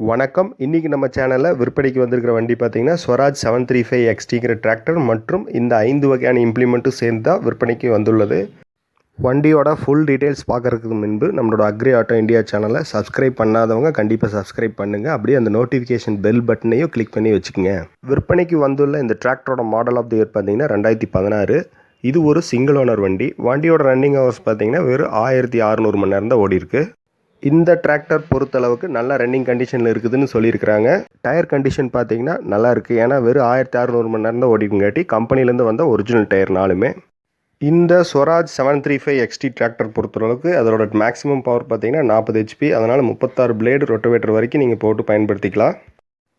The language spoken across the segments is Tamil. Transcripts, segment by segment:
வணக்கம். இன்றைக்கி நம்ம சேனலில் விற்பனைக்கு வந்திருக்கிற வண்டி பார்த்திங்கன்னா ஸ்வராஜ் 735 XTங்கிற டிராக்டர் மற்றும் இந்த 5 வகையான இம்ப்ளிமெண்ட்டும் சேர்ந்து தான் விற்பனைக்கு வந்துள்ளது. வண்டியோட ஃபுல் டீட்டெயில்ஸ் பார்க்குறதுக்கு முன்பு நம்மளோட அக்ரி ஆட்டோ இந்தியா சேனலை சப்ஸ்கிரைப் பண்ணாதவங்க கண்டிப்பாக சப்ஸ்கிரைப் பண்ணுங்கள். அப்படியே அந்த நோட்டிஃபிகேஷன் பெல் பட்டனையும் கிளிக் பண்ணி வச்சுக்கோங்க. விற்பனைக்கு வந்துள்ள இந்த டிராக்டரோட மாடல் ஆஃப் தி இயர் பார்த்திங்கன்னா 2016. இது ஒரு சிங்கிள் ஓனர் வண்டி. வண்டியோட ரன்னிங் ஹவர்ஸ் பார்த்திங்கன்னா வெறும் 1600 மணி நேரம் தான் ஓடி இருக்குது. இந்த டிராக்டர் பொறுத்தளவுக்கு நல்ல ரன்னிங் கண்டிஷனில் இருக்குதுன்னு சொல்லியிருக்கிறாங்க. டயர் கண்டிஷன் பார்த்தீங்கன்னா நல்லா இருக்குது. ஏன்னா வெறும் 1600 மணி நேரம் தான் ஓடிக்குங்காட்டி கம்பெனிலேருந்து வந்த ஒரிஜினல் டயர் நாலுமே. இந்த ஸ்வராஜ் 735 XT டிராக்டர் பொறுத்தளவுக்கு அதோட மேக்ஸிமம் பவர் பார்த்தீங்கன்னா 40 HP. அதனால் 36 பிளேடு ரொட்டவேட்டர் வரைக்கும் நீங்கள் போட்டு பயன்படுத்திக்கலாம்.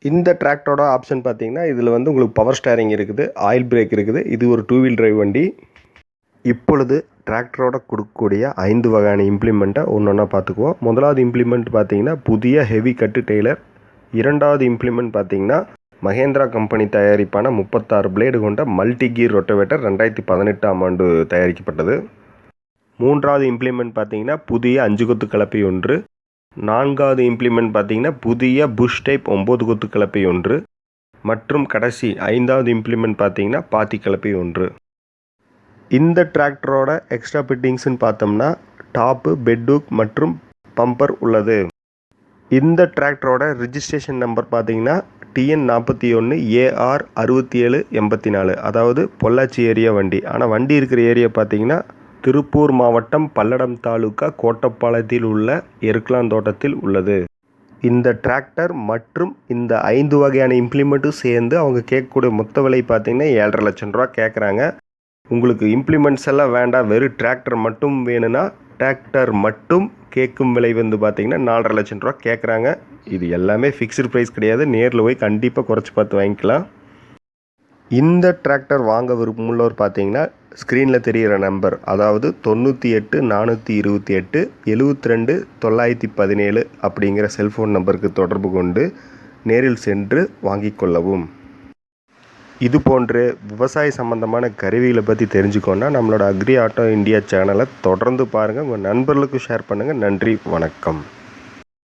இந்த டிராக்டரோட ஆப்ஷன் பார்த்தீங்கன்னா இதில் உங்களுக்கு பவர் ஸ்டேரிங் இருக்குது, ஆயில் பிரேக் இருக்குது. இது ஒரு 2 வீல் டிரைவ் வண்டி. இப்பொழுது டிராக்டரோட கொடுக்கக்கூடிய 5 வகையான இம்ப்ளிமெண்ட்டை ஒன்றா பார்த்துக்குவோம். முதலாவது இம்ப்ளிமெண்ட் பார்த்தீங்கன்னா புதிய ஹெவி கட்டு டெய்லர். இரண்டாவது இம்ப்ளிமெண்ட் பார்த்தீங்கன்னா மகேந்திரா கம்பெனி தயாரிப்பான 36 பிளேடு கொண்ட மல்டி கீர் ரொட்டவேட்டர் 2018ஆம் ஆண்டு தயாரிக்கப்பட்டது. மூன்றாவது இம்ப்ளிமெண்ட் பார்த்தீங்கன்னா புதிய 5 கொத்து கலப்பை ஒன்று. நான்காவது இம்ப்ளிமெண்ட் பார்த்தீங்கன்னா புதிய புஷ் டைப் 9 கொத்து கலப்பை ஒன்று. மற்றும் கடைசி 5வது இம்ப்ளிமெண்ட் பார்த்தீங்கன்னா பாத்தி கலப்பை ஒன்று. இந்த டிராக்டரோட எக்ஸ்ட்ரா ஃபிட்டிங்ஸ்ன்னு பார்த்தோம்னா டாப்பு, பெட்ஹூக் மற்றும் பம்பர் உள்ளது. இந்த டிராக்டரோட ரிஜிஸ்ட்ரேஷன் நம்பர் பார்த்தீங்கன்னா TN41 AR 6784, அதாவது பொள்ளாச்சி ஏரியா வண்டி. ஆனால் வண்டி இருக்கிற ஏரியா பார்த்தீங்கன்னா திருப்பூர் மாவட்டம் பல்லடம் தாலுக்கா கோட்டப்பாளையத்தில் உள்ள எருக்கலாந்தோட்டத்தில் உள்ளது. இந்த டிராக்டர் மற்றும் இந்த 5 வகையான இம்ப்ளிமெண்ட்டும் சேர்ந்து அவங்க கேட்கக்கூடிய மொத்த விலை பார்த்தீங்கன்னா 7.5 லட்சம் ரூபா கேட்குறாங்க. உங்களுக்கு இம்ப்ளிமெண்ட்ஸ் எல்லாம் வேண்டாம், வெறும் டிராக்டர் மட்டும் வேணும்னா டிராக்டர் மட்டும் கேட்கும் விலை பார்த்தீங்கன்னா 4.5 லட்சம் ரூபா கேட்குறாங்க. இது எல்லாமே ஃபிக்ஸ்டு ப்ரைஸ் கிடையாது. நேரில் போய் கண்டிப்பாக குறைச்சி பார்த்து வாங்கிக்கலாம். இந்த டிராக்டர் வாங்க விருப்பமுள்ளவர் பார்த்தீங்கன்னா ஸ்க்ரீனில் தெரிகிற நம்பர், அதாவது 98 428 72 917 அப்படிங்கிற செல்ஃபோன் நம்பருக்கு தொடர்பு கொண்டு நேரில் சென்று வாங்கிக் கொள்ளவும். இது போன்ற விவசாய சம்பந்தமான கருவிகளை பற்றி தெரிஞ்சுக்கோன்னா நம்மளோட அக்ரி ஆட்டோ இந்தியா சேனலை தொடர்ந்து பாருங்கள். உங்கள் நண்பர்களுக்கு ஷேர் பண்ணுங்கள். நன்றி, வணக்கம்.